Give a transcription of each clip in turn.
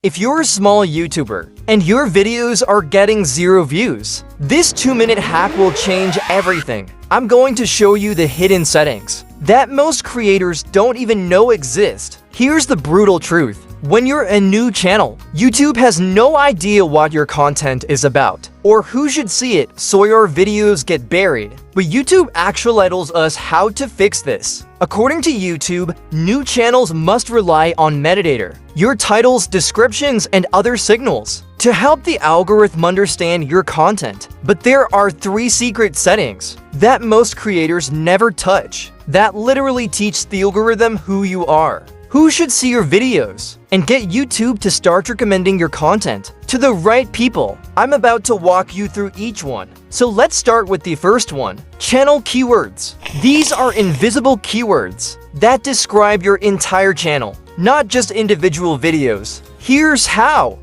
If you're a small YouTuber and your videos are getting 0 views, this 2-minute hack will change everything. I'm going to show you the hidden settings that most creators don't even know exist. Here's the brutal truth. When you're a new channel, YouTube has no idea what your content is about or who should see it, so your videos get buried. But YouTube actually tells us how to fix this. According to YouTube, new channels must rely on metadata, your titles, descriptions, and other signals, to help the algorithm understand your content. But there are 3 secret settings that most creators never touch that literally teach the algorithm who you are, who should see your videos, and get YouTube to start recommending your content to the right people. I'm about to walk you through each one. So let's start with the first one, channel keywords. These are invisible keywords that describe your entire channel, not just individual videos. Here's how.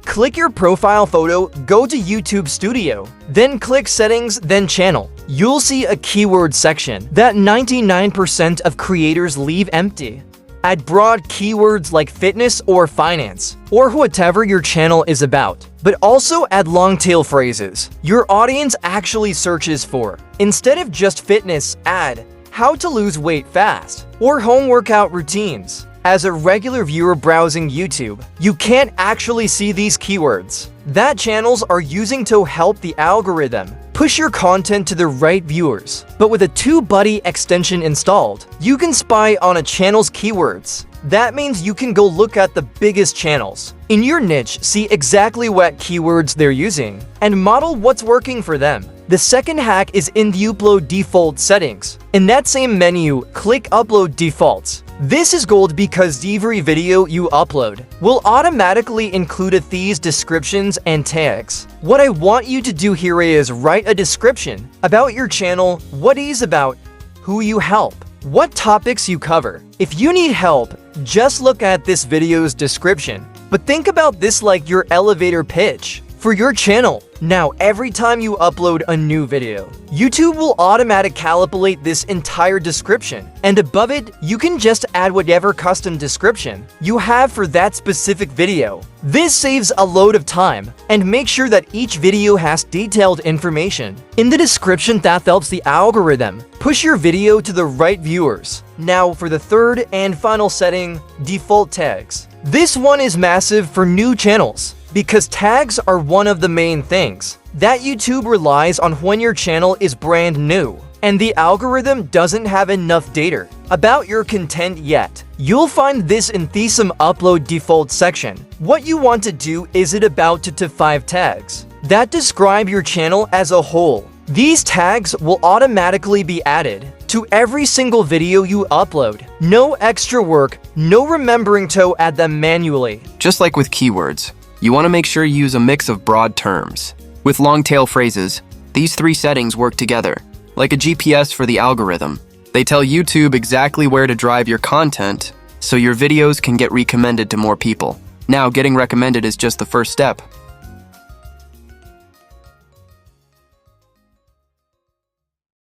Click your profile photo, go to YouTube Studio, then click Settings, then Channel. You'll see a keyword section that 99% of creators leave empty. Add broad keywords like fitness or finance, or whatever your channel is about. But also add long-tail phrases your audience actually searches for. Instead of just fitness, add how to lose weight fast or home workout routines. As a regular viewer browsing YouTube, you can't actually see these keywords that channels are using to help the algorithm push your content to the right viewers. But with a TubeBuddy extension installed, you can spy on a channel's keywords. That means you can go look at the biggest channels in your niche, see exactly what keywords they're using, and model what's working for them. The second hack is in the Upload Default settings. In that same menu, click Upload Defaults. This is gold because every video you upload will automatically include these descriptions and tags. What I want you to do here is write a description about your channel, what it is about, who you help, what topics you cover. If you need help, just look at this video's description. But think about this like your elevator pitch for your channel. Now, every time you upload a new video, YouTube will automatically calculate this entire description, and above it, you can just add whatever custom description you have for that specific video. This saves a load of time, and make sure that each video has detailed information in the description that helps the algorithm push your video to the right viewers. Now, for the third and final setting, default tags. This one is massive for new channels, because tags are one of the main things that YouTube relies on when your channel is brand new and the algorithm doesn't have enough data about your content yet. You'll find this in the Upload Default section. What you want to do is about 2 to 5 tags that describe your channel as a whole. These tags will automatically be added to every single video you upload. No extra work, no remembering to add them manually. Just like with keywords, you want to make sure you use a mix of broad terms. With long-tail phrases, these 3 settings work together, like a GPS for the algorithm. They tell YouTube exactly where to drive your content, so your videos can get recommended to more people. Now, getting recommended is just the first step.